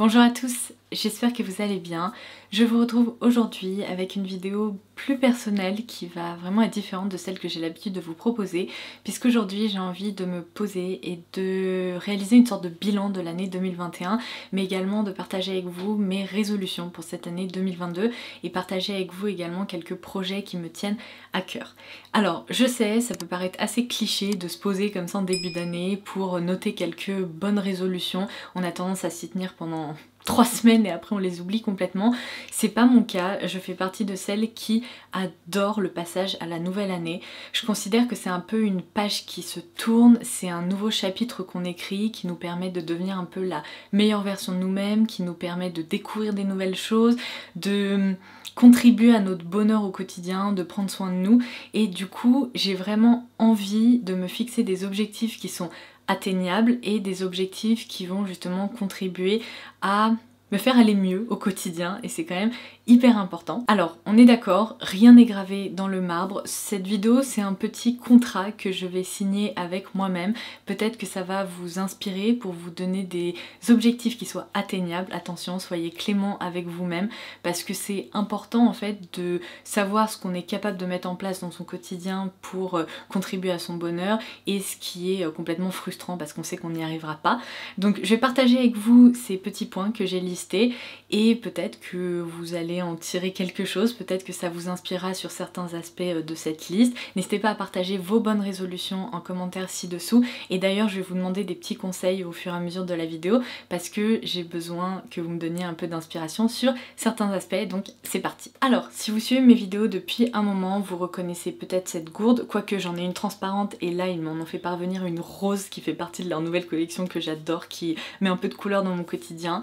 Bonjour à tous, j'espère que vous allez bien. Je vous retrouve aujourd'hui avec une vidéo plus personnelle qui va vraiment être différente de celle que j'ai l'habitude de vous proposer, puisqu'aujourd'hui j'ai envie de me poser et de réaliser une sorte de bilan de l'année 2021, mais également de partager avec vous mes résolutions pour cette année 2022 et partager avec vous également quelques projets qui me tiennent à cœur. Alors je sais, ça peut paraître assez cliché de se poser comme ça en début d'année pour noter quelques bonnes résolutions. On a tendance à s'y tenir pendant 3 semaines et après on les oublie complètement. C'est pas mon cas, je fais partie de celles qui adorent le passage à la nouvelle année. Je considère que c'est un peu une page qui se tourne, c'est un nouveau chapitre qu'on écrit qui nous permet de devenir un peu la meilleure version de nous-mêmes, qui nous permet de découvrir des nouvelles choses, de contribuer à notre bonheur au quotidien, de prendre soin de nous, et du coup j'ai vraiment envie de me fixer des objectifs qui sont atteignables et des objectifs qui vont justement contribuer à me faire aller mieux au quotidien, et c'est quand même hyper important. Alors on est d'accord, rien n'est gravé dans le marbre. Cette vidéo c'est un petit contrat que je vais signer avec moi-même. Peut-être que ça va vous inspirer pour vous donner des objectifs qui soient atteignables. Attention, soyez clément avec vous-même parce que c'est important en fait de savoir ce qu'on est capable de mettre en place dans son quotidien pour contribuer à son bonheur et ce qui est complètement frustrant parce qu'on sait qu'on n'y arrivera pas. Donc je vais partager avec vous ces petits points que j'ai listés et peut-être que vous allez en tirer quelque chose, peut-être que ça vous inspirera sur certains aspects de cette liste. N'hésitez pas à partager vos bonnes résolutions en commentaire ci-dessous, et d'ailleurs je vais vous demander des petits conseils au fur et à mesure de la vidéo parce que j'ai besoin que vous me donniez un peu d'inspiration sur certains aspects, donc c'est parti. Alors si vous suivez mes vidéos depuis un moment, vous reconnaissez peut-être cette gourde, quoique j'en ai une transparente et là ils m'en ont fait parvenir une rose qui fait partie de leur nouvelle collection que j'adore, qui met un peu de couleur dans mon quotidien.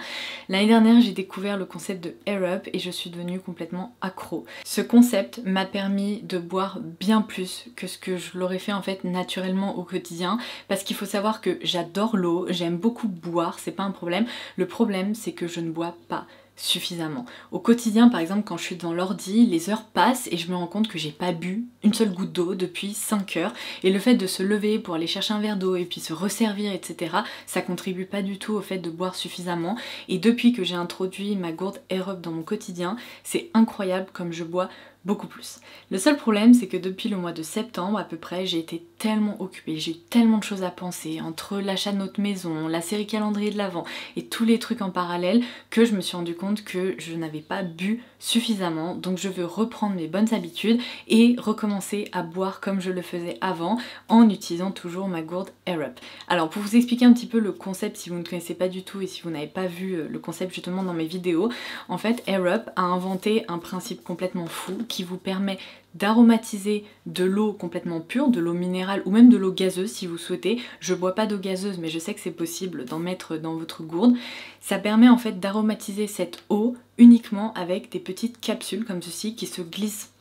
L'année dernière j'ai découvert le concept de Air Up et je suis devenue complètement accro. Ce concept m'a permis de boire bien plus que ce que je l'aurais fait en fait naturellement au quotidien, parce qu'il faut savoir que j'adore l'eau, j'aime beaucoup boire, c'est pas un problème. Le problème c'est que je ne bois pas suffisamment. Au quotidien par exemple quand je suis devant l'ordi, les heures passent et je me rends compte que j'ai pas bu une seule goutte d'eau depuis 5 heures, et le fait de se lever pour aller chercher un verre d'eau et puis se resservir etc, ça contribue pas du tout au fait de boire suffisamment. Et depuis que j'ai introduit ma gourde Air Up dans mon quotidien, c'est incroyable comme je bois beaucoup plus. Le seul problème c'est que depuis le mois de septembre à peu près, j'ai été tellement occupée, j'ai eu tellement de choses à penser entre l'achat de notre maison, la série calendrier de l'Avent et tous les trucs en parallèle que je me suis rendu compte que je n'avais pas bu suffisamment. Donc je veux reprendre mes bonnes habitudes et recommencer à boire comme je le faisais avant en utilisant toujours ma gourde Air Up. Alors pour vous expliquer un petit peu le concept si vous ne connaissez pas du tout et si vous n'avez pas vu le concept justement dans mes vidéos, en fait Air Up a inventé un principe complètement fou qui vous permet d'aromatiser de l'eau complètement pure, de l'eau minérale ou même de l'eau gazeuse si vous souhaitez. Je bois pas d'eau gazeuse mais je sais que c'est possible d'en mettre dans votre gourde. Ça permet en fait d'aromatiser cette eau uniquement avec des petites capsules comme ceci qui se glissent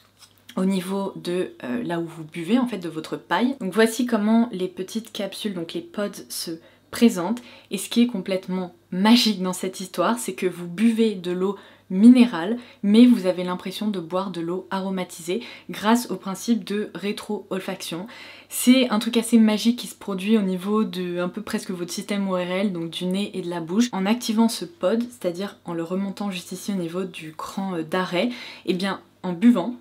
au niveau de là où vous buvez en fait, de votre paille. Donc voici comment les petites capsules, donc les pods, se présentent. Et ce qui est complètement magique dans cette histoire, c'est que vous buvez de l'eau minérale, mais vous avez l'impression de boire de l'eau aromatisée grâce au principe de rétro-olfaction. C'est un truc assez magique qui se produit au niveau de un peu presque votre système ORL, donc du nez et de la bouche. En activant ce pod, c'est-à-dire en le remontant juste ici au niveau du cran d'arrêt, et bien en buvant,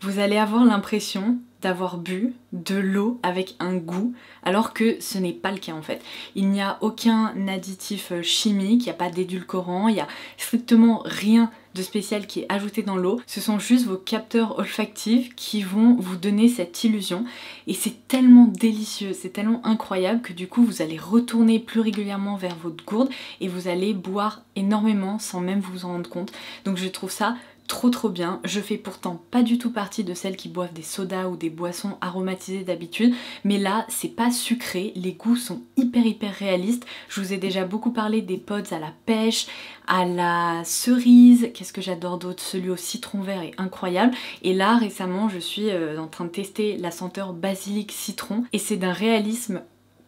vous allez avoir l'impression d'avoir bu de l'eau avec un goût, alors que ce n'est pas le cas en fait. Il n'y a aucun additif chimique, il n'y a pas d'édulcorant, il n'y a strictement rien de spécial qui est ajouté dans l'eau. Ce sont juste vos capteurs olfactifs qui vont vous donner cette illusion, et c'est tellement délicieux, c'est tellement incroyable que du coup vous allez retourner plus régulièrement vers votre gourde et vous allez boire énormément sans même vous en rendre compte. Donc je trouve ça trop bien. Je fais pourtant pas du tout partie de celles qui boivent des sodas ou des boissons aromatisées d'habitude, mais là c'est pas sucré, les goûts sont hyper réalistes. Je vous ai déjà beaucoup parlé des pods à la pêche, à la cerise, qu'est-ce que j'adore d'autre, celui au citron vert est incroyable, et là récemment je suis en train de tester la senteur basilic citron et c'est d'un réalisme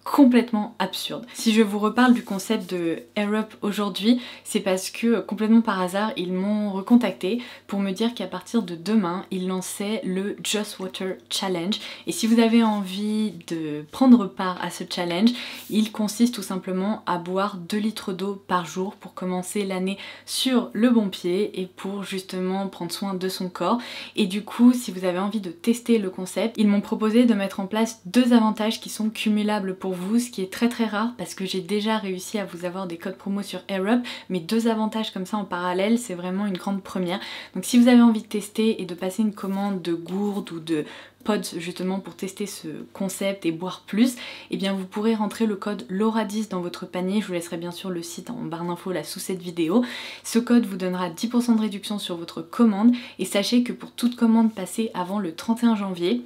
complètement absurde. Si je vous reparle du concept de Air Up aujourd'hui, c'est parce que complètement par hasard, ils m'ont recontacté pour me dire qu'à partir de demain, ils lançaient le Just Water Challenge. Et si vous avez envie de prendre part à ce challenge, il consiste tout simplement à boire 2 litres d'eau par jour pour commencer l'année sur le bon pied et pour justement prendre soin de son corps. Et du coup, si vous avez envie de tester le concept, ils m'ont proposé de mettre en place 2 avantages qui sont cumulables pour vous, ce qui est très rare parce que j'ai déjà réussi à vous avoir des codes promo sur Air Up, mais 2 avantages comme ça en parallèle, c'est vraiment une grande première. Donc si vous avez envie de tester et de passer une commande de gourde ou de pods justement pour tester ce concept et boire plus, et bien vous pourrez rentrer le code LAURA10 dans votre panier. Je vous laisserai bien sûr le site en barre d'infos là sous cette vidéo. Ce code vous donnera 10% de réduction sur votre commande et sachez que pour toute commande passée avant le 31 janvier,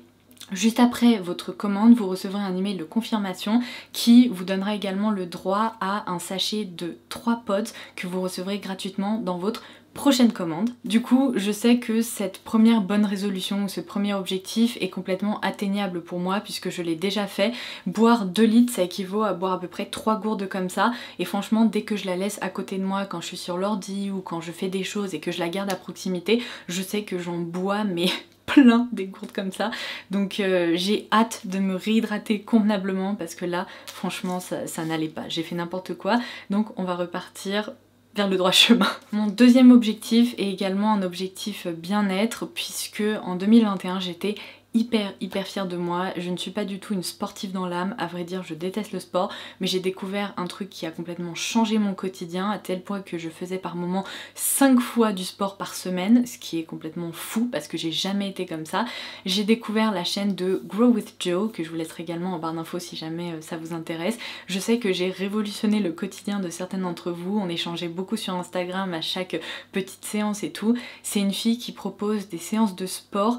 juste après votre commande, vous recevrez un email de confirmation qui vous donnera également le droit à un sachet de 3 pods que vous recevrez gratuitement dans votre prochaine commande. Du coup, je sais que cette première bonne résolution ou ce premier objectif est complètement atteignable pour moi puisque je l'ai déjà fait. Boire 2 litres, ça équivaut à boire à peu près 3 gourdes comme ça. Et franchement, dès que je la laisse à côté de moi quand je suis sur l'ordi ou quand je fais des choses et que je la garde à proximité, je sais que j'en bois mais plein des gourdes comme ça. Donc j'ai hâte de me réhydrater convenablement parce que là, franchement, ça n'allait pas. J'ai fait n'importe quoi. Donc on va repartir vers le droit chemin. Mon deuxième objectif est également un objectif bien-être puisque en 2021 j'étais hyper fière de moi. Je ne suis pas du tout une sportive dans l'âme, à vrai dire je déteste le sport, mais j'ai découvert un truc qui a complètement changé mon quotidien à tel point que je faisais par moments 5 fois du sport par semaine, ce qui est complètement fou parce que j'ai jamais été comme ça. J'ai découvert la chaîne de Grow with Joe que je vous laisserai également en barre d'infos si jamais ça vous intéresse. Je sais que j'ai révolutionné le quotidien de certaines d'entre vous, on échangeait beaucoup sur Instagram à chaque petite séance et tout. C'est une fille qui propose des séances de sport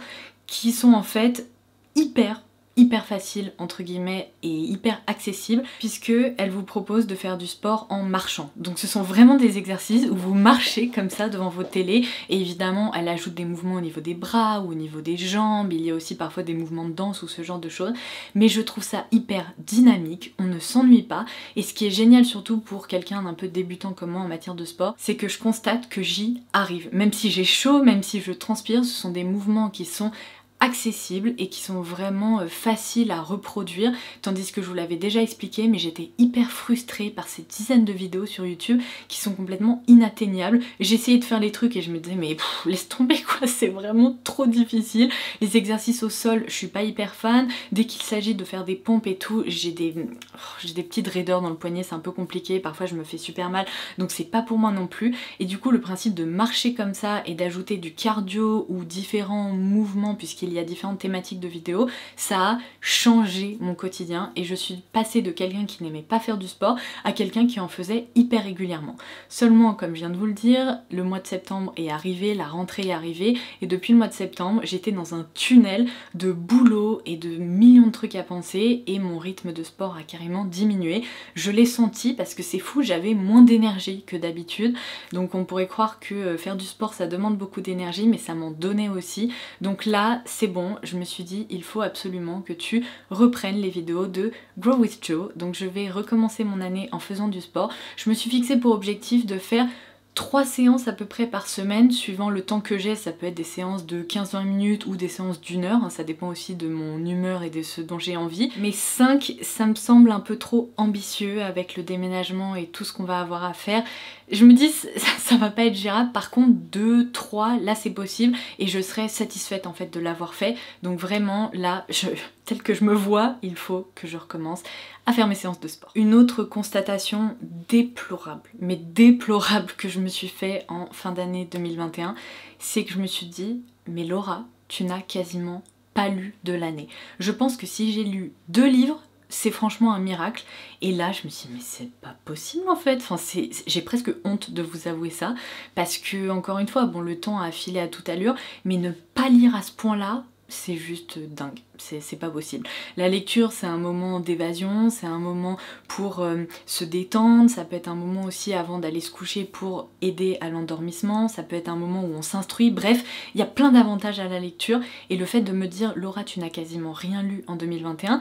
qui sont en fait hyper facile entre guillemets et hyper accessible puisque elle vous propose de faire du sport en marchant. Donc ce sont vraiment des exercices où vous marchez comme ça devant votre télé et évidemment elle ajoute des mouvements au niveau des bras ou au niveau des jambes, il y a aussi parfois des mouvements de danse ou ce genre de choses, mais je trouve ça hyper dynamique, on ne s'ennuie pas et ce qui est génial surtout pour quelqu'un d'un peu débutant comme moi en matière de sport, c'est que je constate que j'y arrive. Même si j'ai chaud, même si je transpire, ce sont des mouvements qui sont accessibles et qui sont vraiment faciles à reproduire, tandis que je vous l'avais déjà expliqué, mais j'étais hyper frustrée par ces dizaines de vidéos sur YouTube qui sont complètement inatteignables. J'essayais de faire les trucs et je me disais mais laisse tomber quoi, c'est vraiment trop difficile. Les exercices au sol, je suis pas hyper fan. Dès qu'il s'agit de faire des pompes et tout, j'ai des petites raideurs dans le poignet, c'est un peu compliqué, parfois je me fais super mal, donc c'est pas pour moi non plus. Et du coup le principe de marcher comme ça et d'ajouter du cardio ou différents mouvements puisqu'il y a différentes thématiques de vidéos, ça a changé mon quotidien et je suis passée de quelqu'un qui n'aimait pas faire du sport à quelqu'un qui en faisait hyper régulièrement. Seulement, comme je viens de vous le dire, le mois de septembre est arrivé, la rentrée est arrivée et depuis le mois de septembre, j'étais dans un tunnel de boulot et de millions de trucs à penser et mon rythme de sport a carrément diminué. Je l'ai senti parce que c'est fou, j'avais moins d'énergie que d'habitude, donc on pourrait croire que faire du sport ça demande beaucoup d'énergie mais ça m'en donnait aussi. Donc là c'est bon, je me suis dit il faut absolument que tu reprennes les vidéos de Grow with Joe. Donc je vais recommencer mon année en faisant du sport. Je me suis fixé pour objectif de faire 3 séances à peu près par semaine, suivant le temps que j'ai, ça peut être des séances de 15-20 minutes ou des séances d'1 heure, ça dépend aussi de mon humeur et de ce dont j'ai envie. Mais 5, ça me semble un peu trop ambitieux avec le déménagement et tout ce qu'on va avoir à faire. Je me dis ça va pas être gérable, par contre 2, 3, là c'est possible et je serai satisfaite en fait de l'avoir fait. Donc vraiment là, tel que je me vois, il faut que je recommence à faire mes séances de sport. Une autre constatation déplorable, mais déplorable que je me suis fait en fin d'année 2021, c'est que je me suis dit, mais Laura, tu n'as quasiment pas lu de l'année. Je pense que si j'ai lu 2 livres, c'est franchement un miracle. Et là je me suis dit mais c'est pas possible en fait, enfin, j'ai presque honte de vous avouer ça parce que encore une fois, bon le temps a filé à toute allure, mais ne pas lire à ce point là, c'est juste dingue, c'est pas possible. La lecture c'est un moment d'évasion, c'est un moment pour se détendre, ça peut être un moment aussi avant d'aller se coucher pour aider à l'endormissement, ça peut être un moment où on s'instruit, bref, il y a plein d'avantages à la lecture et le fait de me dire Laura tu n'as quasiment rien lu en 2021,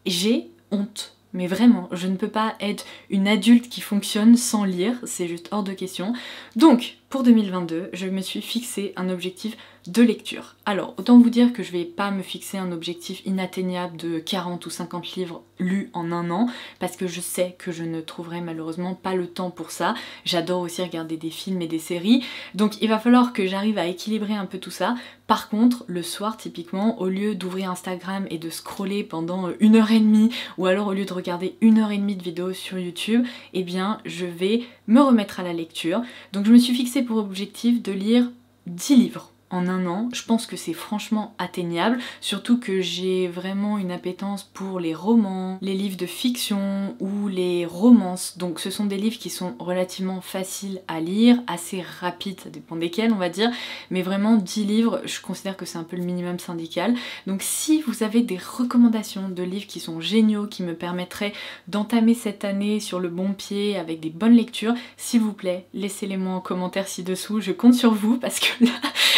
j'ai honte. mais vraiment, je ne peux pas être une adulte qui fonctionne sans lire, c'est juste hors de question. Donc, pour 2022, je me suis fixé un objectif de lecture. Alors, autant vous dire que je vais pas me fixer un objectif inatteignable de 40 ou 50 livres lus en un an, parce que je sais que je ne trouverai malheureusement pas le temps pour ça. J'adore aussi regarder des films et des séries, donc il va falloir que j'arrive à équilibrer un peu tout ça. Par contre, le soir, typiquement, au lieu d'ouvrir Instagram et de scroller pendant 1 heure et demie, ou alors au lieu de regarder 1 heure et demie de vidéos sur YouTube, eh bien, je vais me remettre à la lecture. Donc je me suis fixé pour objectif de lire 10 livres en un an. Je pense que c'est franchement atteignable, surtout que j'ai vraiment une appétence pour les romans, les livres de fiction ou les romances. Donc ce sont des livres qui sont relativement faciles à lire, assez rapides, ça dépend desquels on va dire, mais vraiment 10 livres, je considère que c'est un peu le minimum syndical. Donc si vous avez des recommandations de livres qui sont géniaux, qui me permettraient d'entamer cette année sur le bon pied avec des bonnes lectures, s'il vous plaît, laissez-les moi en commentaire ci-dessous, je compte sur vous parce que là,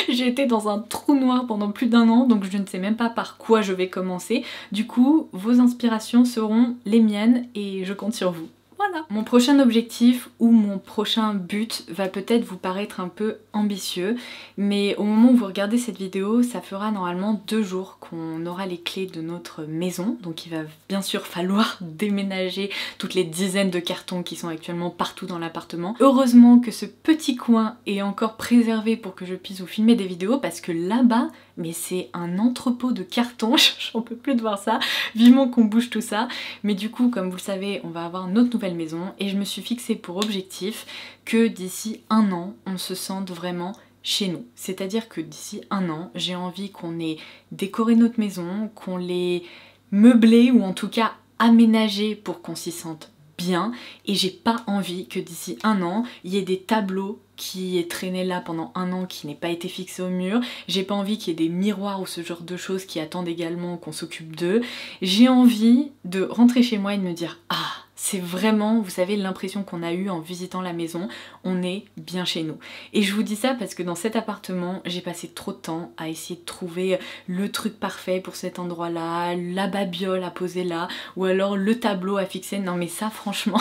j'ai été dans un trou noir pendant plus d'un an, donc je ne sais même pas par quoi je vais commencer. Du coup, vos inspirations seront les miennes et je compte sur vous. Voilà. Mon prochain objectif ou mon prochain but va peut-être vous paraître un peu ambitieux, mais au moment où vous regardez cette vidéo, ça fera normalement 2 jours qu'on aura les clés de notre maison, donc il va bien sûr falloir déménager toutes les dizaines de cartons qui sont actuellement partout dans l'appartement. Heureusement que ce petit coin est encore préservé pour que je puisse vous filmer des vidéos, parce que là-bas, mais c'est un entrepôt de cartons, j'en peux plus de voir ça, vivement qu'on bouge tout ça. Mais du coup, comme vous le savez, on va avoir notre nouvelle maison et je me suis fixé pour objectif que d'ici un an, on se sente vraiment chez nous. C'est-à-dire que d'ici un an, j'ai envie qu'on ait décoré notre maison, qu'on l'ait meublée ou en tout cas aménagée pour qu'on s'y sente bien, et j'ai pas envie que d'ici un an, il y ait des tableaux qui est traîné là pendant un an, qui n'ait pas été fixé au mur. J'ai pas envie qu'il y ait des miroirs ou ce genre de choses qui attendent également qu'on s'occupe d'eux. J'ai envie de rentrer chez moi et de me dire « Ah, c'est vraiment, vous savez, l'impression qu'on a eue en visitant la maison, on est bien chez nous. » Et je vous dis ça parce que dans cet appartement, j'ai passé trop de temps à essayer de trouver le truc parfait pour cet endroit-là, la babiole à poser là, ou alors le tableau à fixer. Non mais ça, franchement...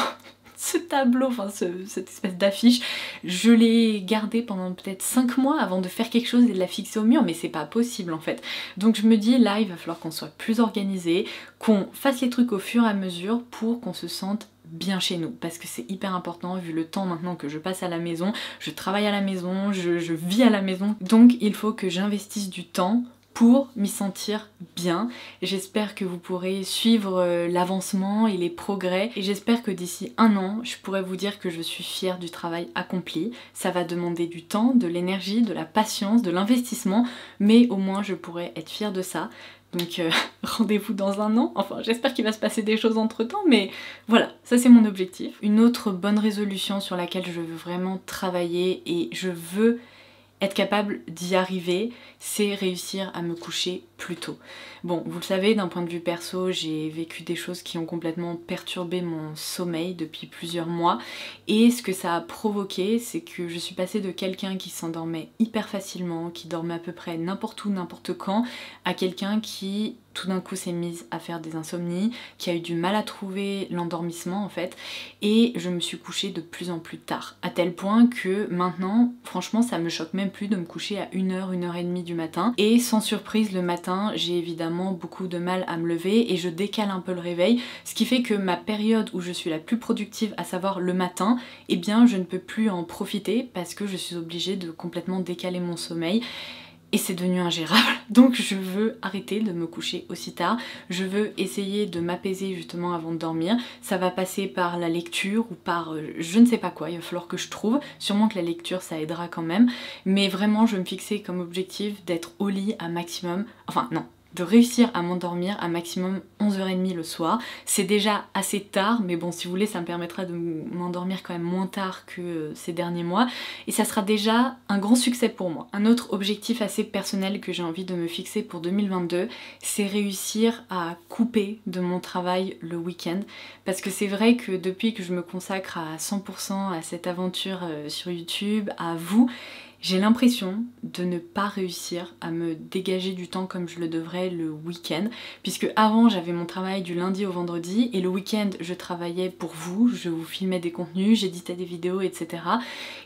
Ce tableau, enfin cette espèce d'affiche, je l'ai gardé pendant peut-être 5 mois avant de faire quelque chose et de la fixer au mur, mais c'est pas possible en fait. Donc je me dis là, il va falloir qu'on soit plus organisé, qu'on fasse les trucs au fur et à mesure pour qu'on se sente bien chez nous, parce que c'est hyper important vu le temps maintenant que je passe à la maison, je travaille à la maison, je vis à la maison, donc il faut que j'investisse du temps pour m'y sentir bien. J'espère que vous pourrez suivre l'avancement et les progrès, et j'espère que d'ici un an, je pourrai vous dire que je suis fière du travail accompli. Ça va demander du temps, de l'énergie, de la patience, de l'investissement, mais au moins je pourrai être fière de ça. Donc rendez-vous dans un an, enfin j'espère qu'il va se passer des choses entre temps, mais voilà, ça c'est mon objectif. Une autre bonne résolution sur laquelle je veux vraiment travailler et je veux être capable d'y arriver, c'est réussir à me coucher plus tôt. Bon, vous le savez, d'un point de vue perso, j'ai vécu des choses qui ont complètement perturbé mon sommeil depuis plusieurs mois, et ce que ça a provoqué, c'est que je suis passée de quelqu'un qui s'endormait hyper facilement, qui dormait à peu près n'importe où, n'importe quand, à quelqu'un qui tout d'un coup s'est mise à faire des insomnies, qui a eu du mal à trouver l'endormissement en fait, et je me suis couchée de plus en plus tard, à tel point que maintenant, franchement, ça me choque même plus de me coucher à 1 heure, 1 heure et demie du matin, et sans surprise, le matin, j'ai évidemment beaucoup de mal à me lever et je décale un peu le réveil, ce qui fait que ma période où je suis la plus productive, à savoir le matin, eh bien je ne peux plus en profiter parce que je suis obligée de complètement décaler mon sommeil. Et c'est devenu ingérable, donc je veux arrêter de me coucher aussi tard, je veux essayer de m'apaiser justement avant de dormir. Ça va passer par la lecture ou par je ne sais pas quoi, il va falloir que je trouve, sûrement que la lecture ça aidera quand même, mais vraiment je vais me fixer comme objectif d'être au lit à maximum, enfin non, de réussir à m'endormir à maximum 11h30 le soir. C'est déjà assez tard, mais bon, si vous voulez, ça me permettra de m'endormir quand même moins tard que ces derniers mois, et ça sera déjà un grand succès pour moi. Un autre objectif assez personnel que j'ai envie de me fixer pour 2022, c'est réussir à couper de mon travail le week-end, parce que c'est vrai que depuis que je me consacre à 100% à cette aventure sur YouTube, à vous, j'ai l'impression de ne pas réussir à me dégager du temps comme je le devrais le week-end, puisque avant j'avais mon travail du lundi au vendredi et le week-end je travaillais pour vous, je vous filmais des contenus, j'éditais des vidéos, etc.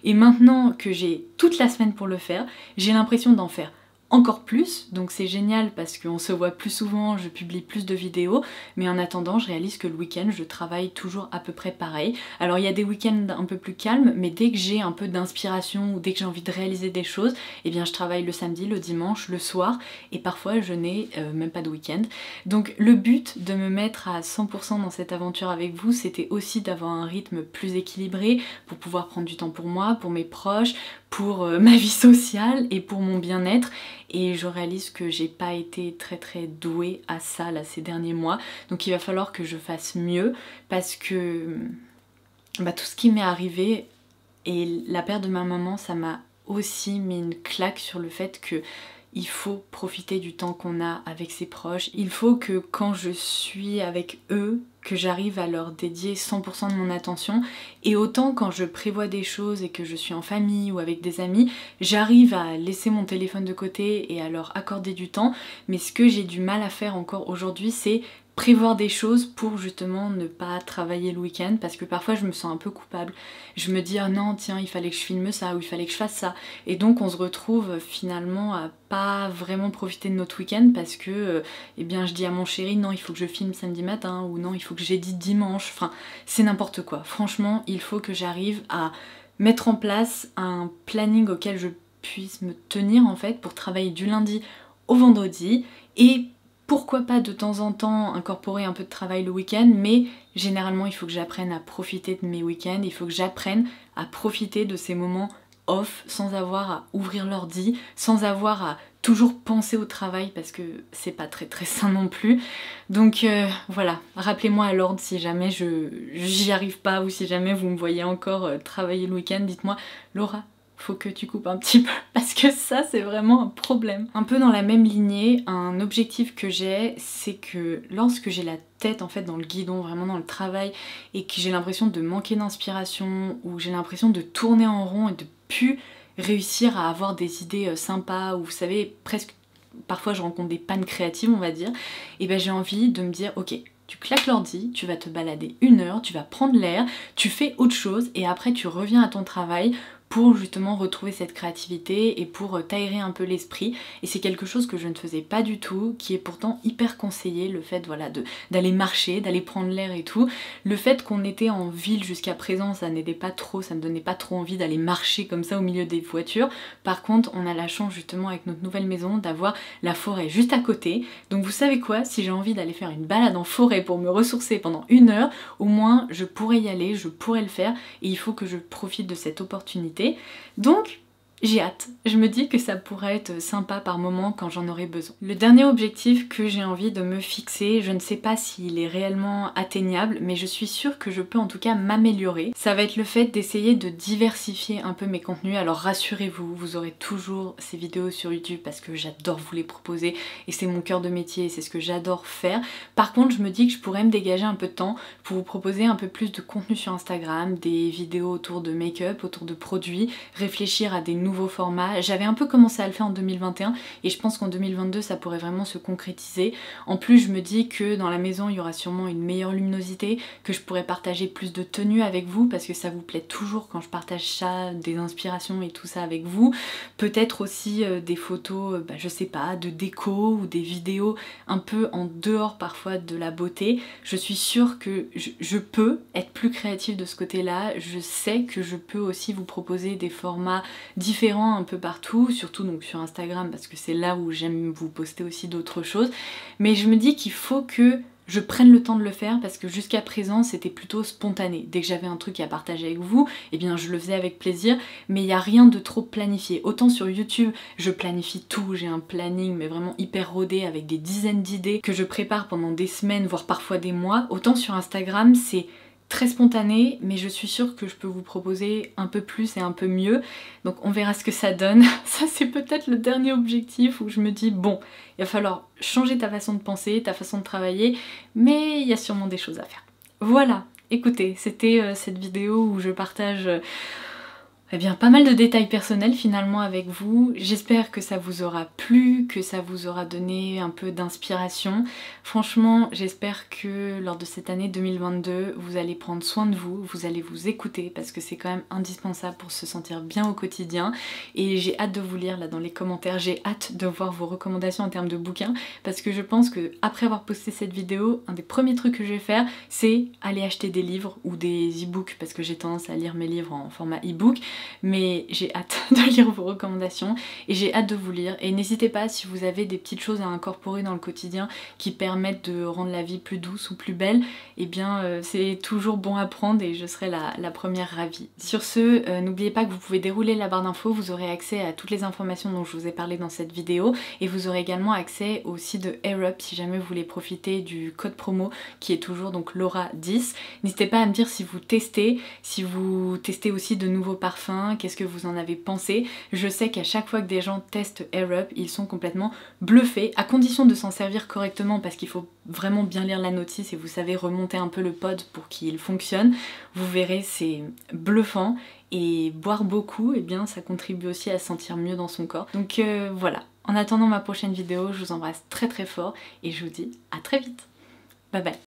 Et maintenant que j'ai toute la semaine pour le faire, j'ai l'impression d'en faire encore plus, donc c'est génial parce qu'on se voit plus souvent, je publie plus de vidéos, mais en attendant je réalise que le week-end je travaille toujours à peu près pareil. Alors il y a des week-ends un peu plus calmes, mais dès que j'ai un peu d'inspiration ou dès que j'ai envie de réaliser des choses, eh bien je travaille le samedi, le dimanche, le soir, et parfois je n'ai même pas de week-end. Donc le but de me mettre à 100% dans cette aventure avec vous, c'était aussi d'avoir un rythme plus équilibré pour pouvoir prendre du temps pour moi, pour mes proches, pour ma vie sociale et pour mon bien-être, et je réalise que j'ai pas été très douée à ça là ces derniers mois, donc il va falloir que je fasse mieux parce que tout ce qui m'est arrivé et la perte de ma maman, ça m'a aussi mis une claque sur le fait que il faut profiter du temps qu'on a avec ses proches. Il faut que quand je suis avec eux, que j'arrive à leur dédier 100% de mon attention. Et autant quand je prévois des choses et que je suis en famille ou avec des amis, j'arrive à laisser mon téléphone de côté et à leur accorder du temps. Mais ce que j'ai du mal à faire encore aujourd'hui, c'est prévoir des choses pour justement ne pas travailler le week-end, parce que parfois je me sens un peu coupable. Je me dis ah non tiens il fallait que je filme ça ou il fallait que je fasse ça, et donc on se retrouve finalement à pas vraiment profiter de notre week-end parce que eh bien je dis à mon chéri non il faut que je filme samedi matin, ou non il faut que j'édite dimanche, enfin c'est n'importe quoi. Franchement il faut que j'arrive à mettre en place un planning auquel je puisse me tenir en fait pour travailler du lundi au vendredi, et pourquoi pas de temps en temps incorporer un peu de travail le week-end, mais généralement il faut que j'apprenne à profiter de mes week-ends, il faut que j'apprenne à profiter de ces moments off sans avoir à ouvrir l'ordi, sans avoir à toujours penser au travail parce que c'est pas très sain non plus. Donc voilà, rappelez-moi à l'ordre si jamais j'y arrive pas, ou si jamais vous me voyez encore travailler le week-end, dites-moi Laura, faut que tu coupes un petit peu parce que ça c'est vraiment un problème. Un peu dans la même lignée, un objectif que j'ai, c'est que lorsque j'ai la tête en fait dans le guidon, vraiment dans le travail, et que j'ai l'impression de manquer d'inspiration, ou j'ai l'impression de tourner en rond et de plus réussir à avoir des idées sympas, ou vous savez presque parfois je rencontre des pannes créatives on va dire, et ben j'ai envie de me dire ok, tu claques l'ordi, tu vas te balader 1 heure, tu vas prendre l'air, tu fais autre chose et après tu reviens à ton travail pour justement retrouver cette créativité et pour t'aérer un peu l'esprit. Et c'est quelque chose que je ne faisais pas du tout, qui est pourtant hyper conseillé, le fait voilà d'aller marcher, d'aller prendre l'air et tout. Le fait qu'on était en ville jusqu'à présent, ça n'aidait pas trop, ça ne donnait pas trop envie d'aller marcher comme ça au milieu des voitures. Par contre, on a la chance justement avec notre nouvelle maison d'avoir la forêt juste à côté. Donc vous savez quoi, si j'ai envie d'aller faire une balade en forêt pour me ressourcer pendant 1 heure, au moins je pourrais y aller, je pourrais le faire, et il faut que je profite de cette opportunité. Donc j'ai hâte, je me dis que ça pourrait être sympa par moment quand j'en aurai besoin. Le dernier objectif que j'ai envie de me fixer, je ne sais pas s'il est réellement atteignable, mais je suis sûre que je peux en tout cas m'améliorer. Ça va être le fait d'essayer de diversifier un peu mes contenus. Alors rassurez-vous, vous aurez toujours ces vidéos sur YouTube parce que j'adore vous les proposer et c'est mon cœur de métier et c'est ce que j'adore faire. Par contre, je me dis que je pourrais me dégager un peu de temps pour vous proposer un peu plus de contenu sur Instagram, des vidéos autour de make-up, autour de produits, réfléchir à des nouveaux formats. J'avais un peu commencé à le faire en 2021 et je pense qu'en 2022 ça pourrait vraiment se concrétiser. En plus je me dis que dans la maison il y aura sûrement une meilleure luminosité, que je pourrais partager plus de tenues avec vous parce que ça vous plaît toujours quand je partage ça, des inspirations et tout ça avec vous. Peut-être aussi des photos, je sais pas, de déco ou des vidéos un peu en dehors parfois de la beauté. Je suis sûre que je peux être plus créative de ce côté-là. Je sais que je peux aussi vous proposer des formats différents un peu partout, surtout donc sur Instagram parce que c'est là où j'aime vous poster aussi d'autres choses, mais je me dis qu'il faut que je prenne le temps de le faire parce que jusqu'à présent c'était plutôt spontané. Dès que j'avais un truc à partager avec vous, eh bien je le faisais avec plaisir, mais il n'y a rien de trop planifié. Autant sur YouTube je planifie tout, j'ai un planning mais vraiment hyper rodé avec des dizaines d'idées que je prépare pendant des semaines voire parfois des mois, autant sur Instagram c'est très spontané, mais je suis sûre que je peux vous proposer un peu plus et un peu mieux, donc on verra ce que ça donne. Ça c'est peut-être le dernier objectif où je me dis bon, il va falloir changer ta façon de penser, ta façon de travailler, mais il y a sûrement des choses à faire. Voilà, écoutez, c'était cette vidéo où je partage Eh bien, pas mal de détails personnels finalement avec vous. J'espère que ça vous aura plu, que ça vous aura donné un peu d'inspiration. Franchement, j'espère que lors de cette année 2022, vous allez prendre soin de vous, vous allez vous écouter parce que c'est quand même indispensable pour se sentir bien au quotidien. Et j'ai hâte de vous lire là dans les commentaires, j'ai hâte de voir vos recommandations en termes de bouquins parce que je pense que après avoir posté cette vidéo, un des premiers trucs que je vais faire, c'est aller acheter des livres ou des e-books parce que j'ai tendance à lire mes livres en format e-book. Mais j'ai hâte de lire vos recommandations et j'ai hâte de vous lire. Et n'hésitez pas si vous avez des petites choses à incorporer dans le quotidien qui permettent de rendre la vie plus douce ou plus belle, et bien c'est toujours bon à prendre et je serai la première ravie. Sur ce, n'oubliez pas que vous pouvez dérouler la barre d'infos, vous aurez accès à toutes les informations dont je vous ai parlé dans cette vidéo et vous aurez également accès au site de Airup si jamais vous voulez profiter du code promo qui est toujours donc Laura10. N'hésitez pas à me dire si vous testez aussi de nouveaux parfums, qu'est-ce que vous en avez pensé. Je sais qu'à chaque fois que des gens testent Airup, ils sont complètement bluffés, à condition de s'en servir correctement parce qu'il faut vraiment bien lire la notice et vous savez remonter un peu le pod pour qu'il fonctionne. Vous verrez, c'est bluffant et boire beaucoup, eh bien ça contribue aussi à se sentir mieux dans son corps. Donc voilà, en attendant ma prochaine vidéo, je vous embrasse très très fort et je vous dis à très vite. Bye bye.